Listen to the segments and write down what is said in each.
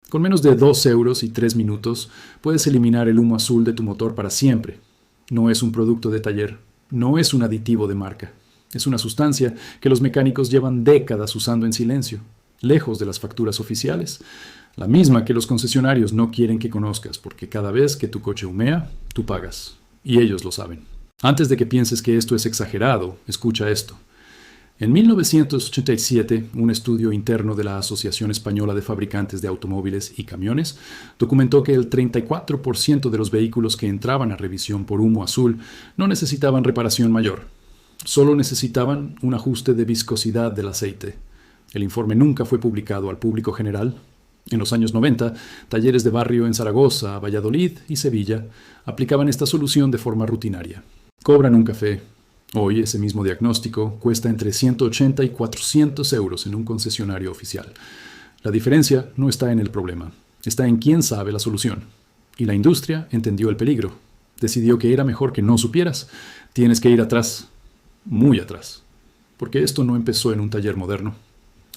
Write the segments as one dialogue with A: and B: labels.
A: Con menos de 2 euros y 3 minutos puedes eliminar el humo azul de tu motor para siempre. No es un producto de taller, no es un aditivo de marca. Es una sustancia que los mecánicos llevan décadas usando en silencio, lejos de las facturas oficiales. La misma que los concesionarios no quieren que conozcas, porque cada vez que tu coche humea, tú pagas. Y ellos lo saben. Antes de que pienses que esto es exagerado, escucha esto. En 1987, un estudio interno de la Asociación Española de Fabricantes de Automóviles y Camiones documentó que el 34% de los vehículos que entraban a revisión por humo azul no necesitaban reparación mayor. Solo necesitaban un ajuste de viscosidad del aceite. El informe nunca fue publicado al público general. En los años 90, talleres de barrio en Zaragoza, Valladolid y Sevilla aplicaban esta solución de forma rutinaria. Cobran un café. Hoy ese mismo diagnóstico cuesta entre 180 y 400 euros en un concesionario oficial. La diferencia no está en el problema, está en quién sabe la solución. Y la industria entendió el peligro. Decidió que era mejor que no supieras. Tienes que ir atrás, muy atrás, porque esto no empezó en un taller moderno.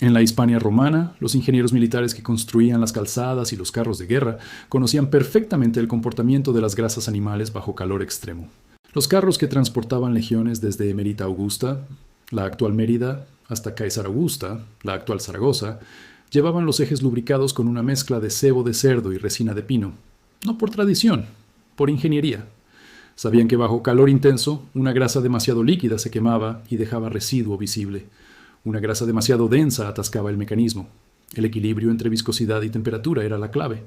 A: En la Hispania romana, los ingenieros militares que construían las calzadas y los carros de guerra conocían perfectamente el comportamiento de las grasas animales bajo calor extremo. Los carros que transportaban legiones desde Emerita Augusta, la actual Mérida, hasta Caesar Augusta, la actual Zaragoza, llevaban los ejes lubricados con una mezcla de sebo de cerdo y resina de pino. No por tradición, por ingeniería. Sabían que bajo calor intenso, una grasa demasiado líquida se quemaba y dejaba residuo visible. Una grasa demasiado densa atascaba el mecanismo. El equilibrio entre viscosidad y temperatura era la clave.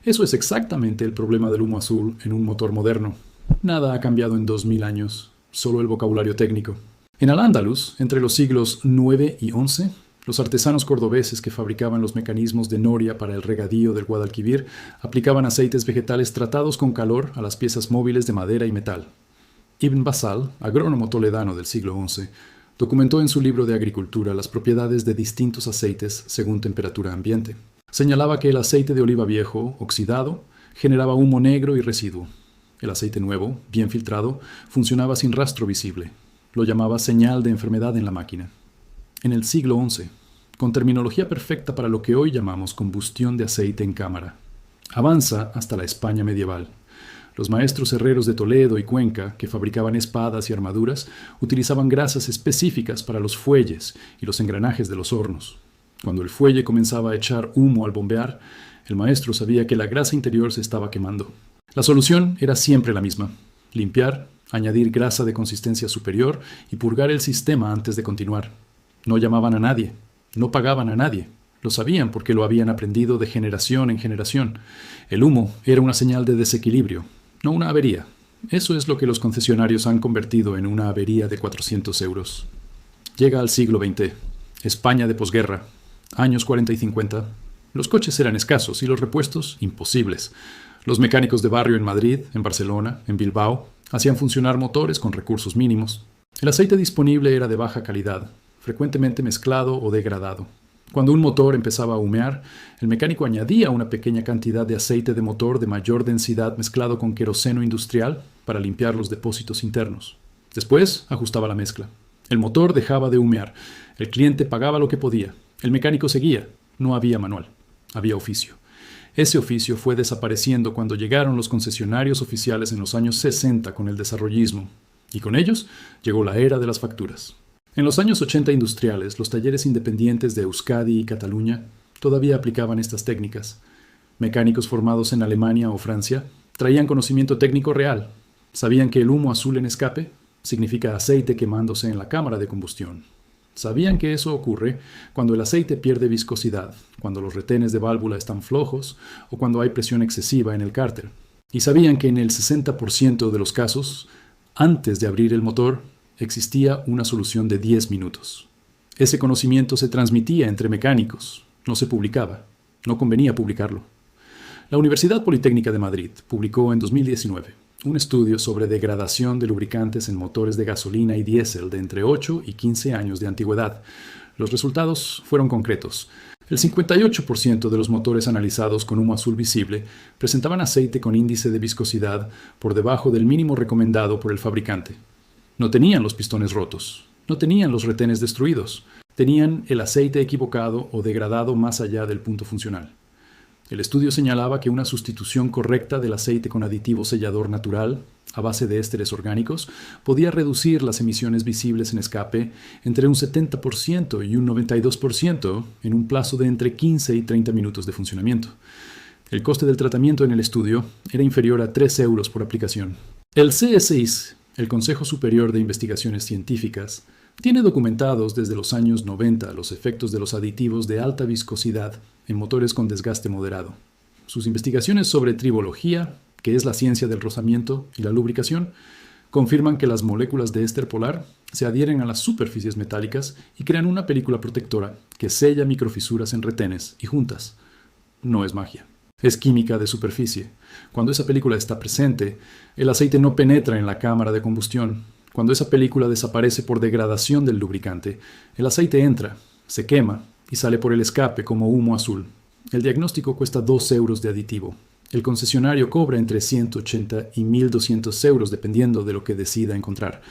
A: Eso es exactamente el problema del humo azul en un motor moderno. Nada ha cambiado en 2000 años, solo el vocabulario técnico. En Al-Ándalus, entre los siglos IX y XI, los artesanos cordobeses que fabricaban los mecanismos de noria para el regadío del Guadalquivir aplicaban aceites vegetales tratados con calor a las piezas móviles de madera y metal. Ibn Basal, agrónomo toledano del siglo XI, documentó en su libro de agricultura las propiedades de distintos aceites según temperatura ambiente. Señalaba que el aceite de oliva viejo, oxidado, generaba humo negro y residuo. El aceite nuevo, bien filtrado, funcionaba sin rastro visible. Lo llamaba señal de enfermedad en la máquina. En el siglo XI, con terminología perfecta para lo que hoy llamamos combustión de aceite en cámara. Avanza hasta la España medieval. Los maestros herreros de Toledo y Cuenca, que fabricaban espadas y armaduras, utilizaban grasas específicas para los fuelles y los engranajes de los hornos. Cuando el fuelle comenzaba a echar humo al bombear, el maestro sabía que la grasa interior se estaba quemando. La solución era siempre la misma: limpiar, añadir grasa de consistencia superior y purgar el sistema antes de continuar. No llamaban a nadie, no pagaban a nadie. Lo sabían porque lo habían aprendido de generación en generación. El humo era una señal de desequilibrio, no una avería. Eso es lo que los concesionarios han convertido en una avería de 400 euros. Llega al siglo XX, España de posguerra, años 40 y 50. Los coches eran escasos y los repuestos imposibles. Los mecánicos de barrio en Madrid, en Barcelona, en Bilbao, hacían funcionar motores con recursos mínimos. El aceite disponible era de baja calidad, frecuentemente mezclado o degradado. Cuando un motor empezaba a humear, el mecánico añadía una pequeña cantidad de aceite de motor de mayor densidad mezclado con queroseno industrial para limpiar los depósitos internos. Después ajustaba la mezcla. El motor dejaba de humear. El cliente pagaba lo que podía. El mecánico seguía. No había manual. Había oficio. Ese oficio fue desapareciendo cuando llegaron los concesionarios oficiales en los años 60 con el desarrollismo, y con ellos llegó la era de las facturas. En los años 80 industriales, los talleres independientes de Euskadi y Cataluña todavía aplicaban estas técnicas. Mecánicos formados en Alemania o Francia traían conocimiento técnico real. Sabían que el humo azul en escape significa aceite quemándose en la cámara de combustión. Sabían que eso ocurre cuando el aceite pierde viscosidad, cuando los retenes de válvula están flojos o cuando hay presión excesiva en el cárter. Y sabían que en el 60% de los casos, antes de abrir el motor, existía una solución de 10 minutos. Ese conocimiento se transmitía entre mecánicos, no se publicaba, no convenía publicarlo. La Universidad Politécnica de Madrid publicó en 2019 un estudio sobre degradación de lubricantes en motores de gasolina y diésel de entre 8 y 15 años de antigüedad. Los resultados fueron concretos. El 58% de los motores analizados con humo azul visible presentaban aceite con índice de viscosidad por debajo del mínimo recomendado por el fabricante. No tenían los pistones rotos, no tenían los retenes destruidos, tenían el aceite equivocado o degradado más allá del punto funcional. El estudio señalaba que una sustitución correcta del aceite con aditivo sellador natural, a base de ésteres orgánicos, podía reducir las emisiones visibles en escape entre un 70% y un 92% en un plazo de entre 15 y 30 minutos de funcionamiento. El coste del tratamiento en el estudio era inferior a 3 euros por aplicación. El CSIC, el Consejo Superior de Investigaciones Científicas, tiene documentados desde los años 90 los efectos de los aditivos de alta viscosidad en motores con desgaste moderado. Sus investigaciones sobre tribología, que es la ciencia del rozamiento y la lubricación, confirman que las moléculas de éster polar se adhieren a las superficies metálicas y crean una película protectora que sella microfisuras en retenes y juntas. No es magia. Es química de superficie. Cuando esa película está presente, el aceite no penetra en la cámara de combustión. Cuando esa película desaparece por degradación del lubricante, el aceite entra, se quema y sale por el escape como humo azul. El diagnóstico cuesta 2 euros de aditivo. El concesionario cobra entre 180 y 1.200 euros dependiendo de lo que decida encontrar.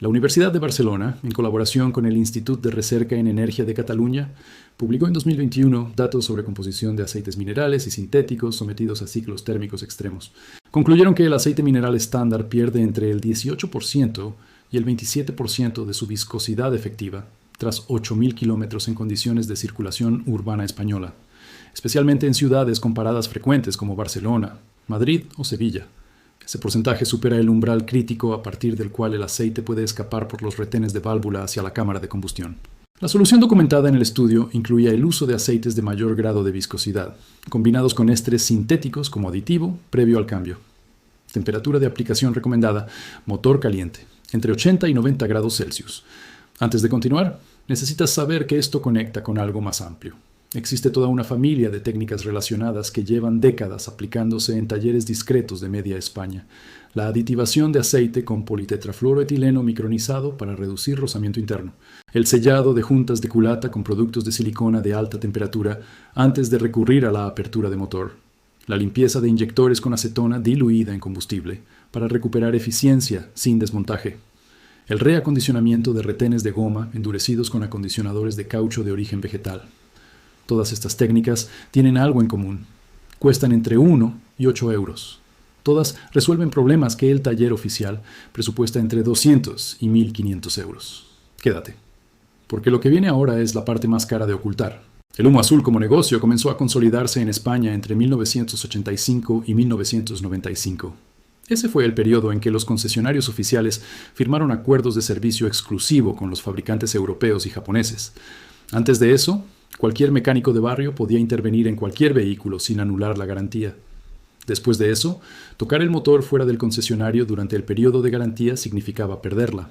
A: La Universidad de Barcelona, en colaboración con el Institut de Recerca en Energía de Cataluña, publicó en 2021 datos sobre composición de aceites minerales y sintéticos sometidos a ciclos térmicos extremos. Concluyeron que el aceite mineral estándar pierde entre el 18% y el 27% de su viscosidad efectiva tras 8.000 kilómetros en condiciones de circulación urbana española, especialmente en ciudades con paradas frecuentes como Barcelona, Madrid o Sevilla. Ese porcentaje supera el umbral crítico a partir del cual el aceite puede escapar por los retenes de válvula hacia la cámara de combustión. La solución documentada en el estudio incluía el uso de aceites de mayor grado de viscosidad, combinados con ésteres sintéticos como aditivo previo al cambio. Temperatura de aplicación recomendada: motor caliente, entre 80 y 90 grados Celsius. Antes de continuar, necesitas saber que esto conecta con algo más amplio. Existe toda una familia de técnicas relacionadas que llevan décadas aplicándose en talleres discretos de media España. La aditivación de aceite con politetrafluoroetileno micronizado para reducir rozamiento interno. El sellado de juntas de culata con productos de silicona de alta temperatura antes de recurrir a la apertura de motor. La limpieza de inyectores con acetona diluida en combustible para recuperar eficiencia sin desmontaje. El reacondicionamiento de retenes de goma endurecidos con acondicionadores de caucho de origen vegetal. Todas estas técnicas tienen algo en común. Cuestan entre 1 y 8 euros. Todas resuelven problemas que el taller oficial presupuesta entre 200 y 1.500 euros. Quédate, porque lo que viene ahora es la parte más cara de ocultar. El humo azul como negocio comenzó a consolidarse en España entre 1985 y 1995. Ese fue el periodo en que los concesionarios oficiales firmaron acuerdos de servicio exclusivo con los fabricantes europeos y japoneses. Antes de eso, cualquier mecánico de barrio podía intervenir en cualquier vehículo sin anular la garantía. Después de eso, tocar el motor fuera del concesionario durante el periodo de garantía significaba perderla.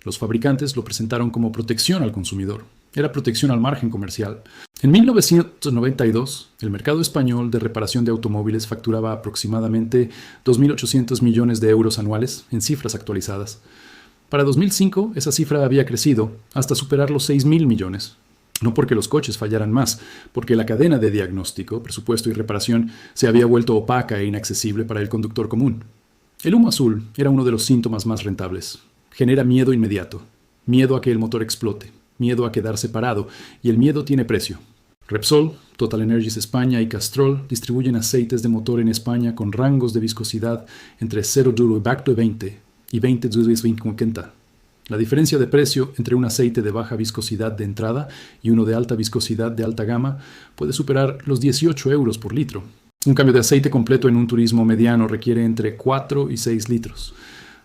A: Los fabricantes lo presentaron como protección al consumidor. Era protección al margen comercial. En 1992, el mercado español de reparación de automóviles facturaba aproximadamente 2.800 millones de euros anuales en cifras actualizadas. Para 2005, esa cifra había crecido hasta superar los 6.000 millones. No porque los coches fallaran más, porque la cadena de diagnóstico, presupuesto y reparación se había vuelto opaca e inaccesible para el conductor común. El humo azul era uno de los síntomas más rentables. Genera miedo inmediato, miedo a que el motor explote, miedo a quedar separado, y el miedo tiene precio. Repsol, Total Energies España y Castrol distribuyen aceites de motor en España con rangos de viscosidad entre 0,20 y 20,50. La diferencia de precio entre un aceite de baja viscosidad de entrada y uno de alta viscosidad de alta gama puede superar los 18 euros por litro. Un cambio de aceite completo en un turismo mediano requiere entre 4 y 6 litros.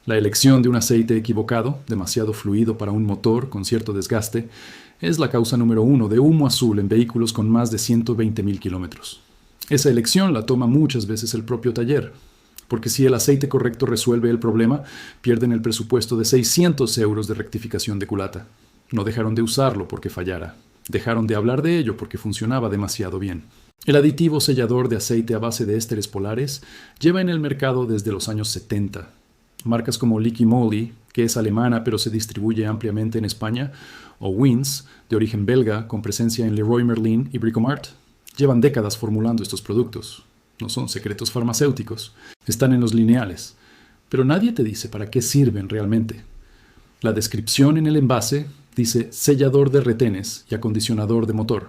A: La elección de un aceite equivocado, demasiado fluido para un motor con cierto desgaste, es la causa número 1 de humo azul en vehículos con más de 120.000 kilómetros. Esa elección la toma muchas veces el propio taller, porque si el aceite correcto resuelve el problema, pierden el presupuesto de 600 euros de rectificación de culata. No dejaron de usarlo porque fallara. Dejaron de hablar de ello porque funcionaba demasiado bien. El aditivo sellador de aceite a base de ésteres polares lleva en el mercado desde los años 70. Marcas como Liqui Moly, que es alemana pero se distribuye ampliamente en España, o Wins, de origen belga, con presencia en Leroy Merlin y Bricomart, llevan décadas formulando estos productos. No son secretos farmacéuticos, están en los lineales, pero nadie te dice para qué sirven realmente. La descripción en el envase dice sellador de retenes y acondicionador de motor.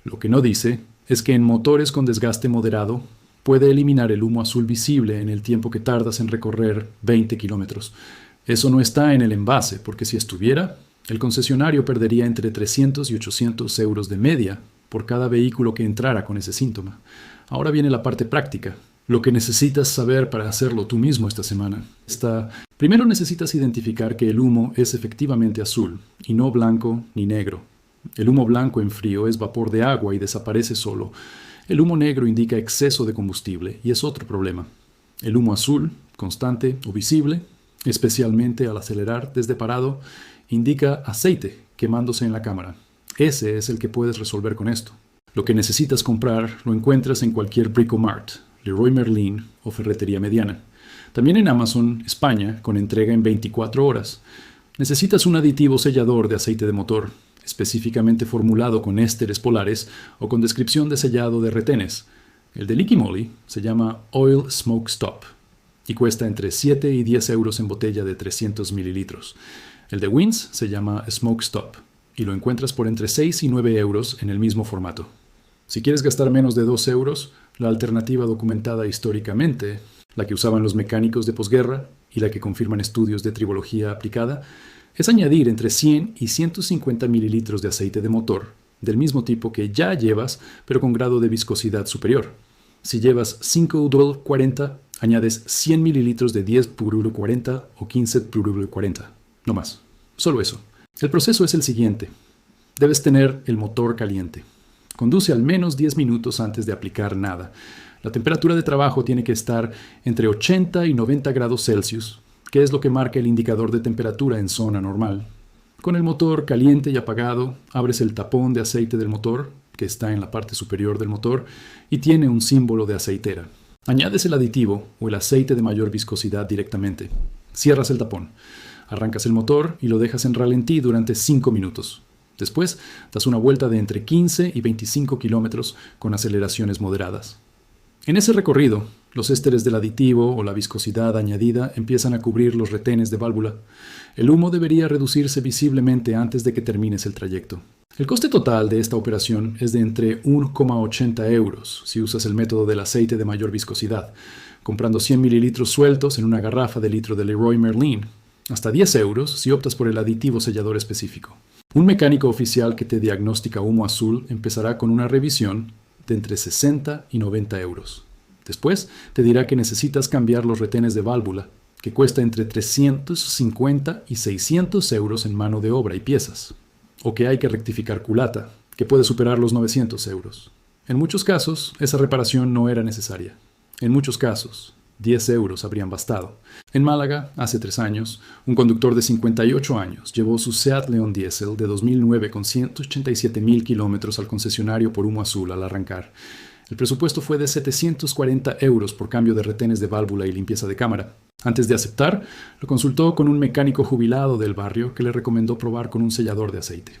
A: Lo que no dice es que en motores con desgaste moderado puede eliminar el humo azul visible en el tiempo que tardas en recorrer 20 kilómetros. Eso no está en el envase, porque si estuviera, el concesionario perdería entre 300 y 800 euros de media por cada vehículo que entrara con ese síntoma. Ahora viene la parte práctica. Lo que necesitas saber para hacerlo tú mismo esta semana. Primero necesitas identificar que el humo es efectivamente azul, y no blanco ni negro. El humo blanco en frío es vapor de agua y desaparece solo. El humo negro indica exceso de combustible, y es otro problema. El humo azul, constante o visible, especialmente al acelerar desde parado, indica aceite quemándose en la cámara. Ese es el que puedes resolver con esto. Lo que necesitas comprar lo encuentras en cualquier Bricomart, Leroy Merlin o ferretería mediana. También en Amazon, España, con entrega en 24 horas. Necesitas un aditivo sellador de aceite de motor, específicamente formulado con ésteres polares o con descripción de sellado de retenes. El de Liqui Moly se llama Oil Smoke Stop y cuesta entre 7 y 10 euros en botella de 300 mililitros. El de Wins se llama Smoke Stop y lo encuentras por entre 6 y 9 euros en el mismo formato. Si quieres gastar menos de 2 euros, la alternativa documentada históricamente, la que usaban los mecánicos de posguerra y la que confirman estudios de tribología aplicada, es añadir entre 100 y 150 mililitros de aceite de motor, del mismo tipo que ya llevas, pero con grado de viscosidad superior. Si llevas 5W40, añades 100 mililitros de 10W40 o 15W40. No más. Solo eso. El proceso es el siguiente. Debes tener el motor caliente. Conduce al menos 10 minutos antes de aplicar nada. La temperatura de trabajo tiene que estar entre 80 y 90 grados Celsius, que es lo que marca el indicador de temperatura en zona normal. Con el motor caliente y apagado, abres el tapón de aceite del motor, que está en la parte superior del motor, y tiene un símbolo de aceitera. Añades el aditivo o el aceite de mayor viscosidad directamente. Cierras el tapón. Arrancas el motor y lo dejas en ralentí durante 5 minutos. Después, das una vuelta de entre 15 y 25 kilómetros con aceleraciones moderadas. En ese recorrido, los ésteres del aditivo o la viscosidad añadida empiezan a cubrir los retenes de válvula. El humo debería reducirse visiblemente antes de que termines el trayecto. El coste total de esta operación es de entre 1,80 euros si usas el método del aceite de mayor viscosidad, comprando 100 mililitros sueltos en una garrafa de litro de Leroy Merlin, hasta 10 euros si optas por el aditivo sellador específico. Un mecánico oficial que te diagnostica humo azul empezará con una revisión de entre 60 y 90 euros. Después te dirá que necesitas cambiar los retenes de válvula, que cuesta entre 350 y 600 euros en mano de obra y piezas, o que hay que rectificar culata, que puede superar los 900 euros. En muchos casos, esa reparación no era necesaria. En muchos casos, 10 euros habrían bastado. En Málaga, hace 3 años, un conductor de 58 años llevó su Seat León Diesel de 2009 con 187.000 kilómetros al concesionario por humo azul al arrancar. El presupuesto fue de 740 euros por cambio de retenes de válvula y limpieza de cámara. Antes de aceptar, lo consultó con un mecánico jubilado del barrio que le recomendó probar con un sellador de aceite.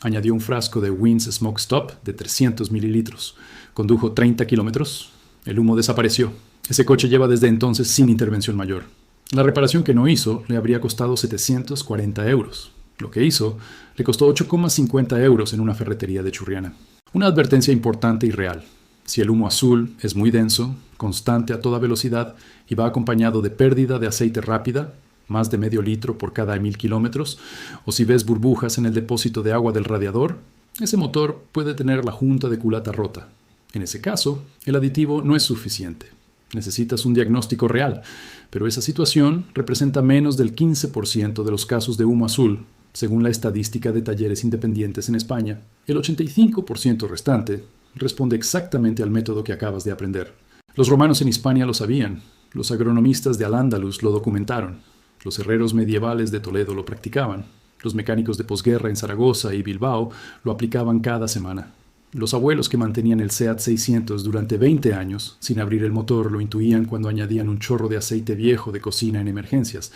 A: Añadió un frasco de Wins Smoke Stop de 300 mililitros. Condujo 30 kilómetros. El humo desapareció. Ese coche lleva desde entonces sin intervención mayor. La reparación que no hizo le habría costado 740 euros. Lo que hizo le costó 8,50 euros en una ferretería de Churriana. Una advertencia importante y real. Si el humo azul es muy denso, constante a toda velocidad y va acompañado de pérdida de aceite rápida, más de medio litro por cada 1000 kilómetros, o si ves burbujas en el depósito de agua del radiador, ese motor puede tener la junta de culata rota. En ese caso, el aditivo no es suficiente. Necesitas un diagnóstico real, pero esa situación representa menos del 15% de los casos de humo azul, según la estadística de talleres independientes en España. El 85% restante responde exactamente al método que acabas de aprender. Los romanos en Hispania lo sabían, los agronomistas de Al-Ándalus lo documentaron, los herreros medievales de Toledo lo practicaban, los mecánicos de posguerra en Zaragoza y Bilbao lo aplicaban cada semana. Los abuelos que mantenían el Seat 600 durante 20 años, sin abrir el motor, lo intuían cuando añadían un chorro de aceite viejo de cocina en emergencias,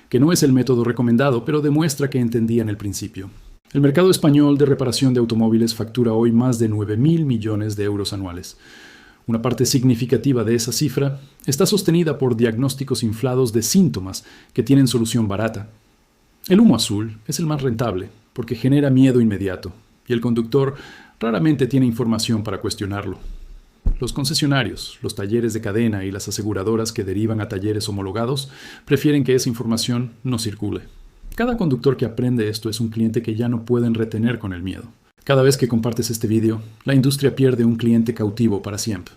A: que no es el método recomendado, pero demuestra que entendían el principio. El mercado español de reparación de automóviles factura hoy más de 9.000 millones de euros anuales. Una parte significativa de esa cifra está sostenida por diagnósticos inflados de síntomas que tienen solución barata. El humo azul es el más rentable porque genera miedo inmediato y el conductor raramente tiene información para cuestionarlo. Los concesionarios, los talleres de cadena y las aseguradoras que derivan a talleres homologados prefieren que esa información no circule. Cada conductor que aprende esto es un cliente que ya no pueden retener con el miedo. Cada vez que compartes este vídeo, la industria pierde un cliente cautivo para siempre.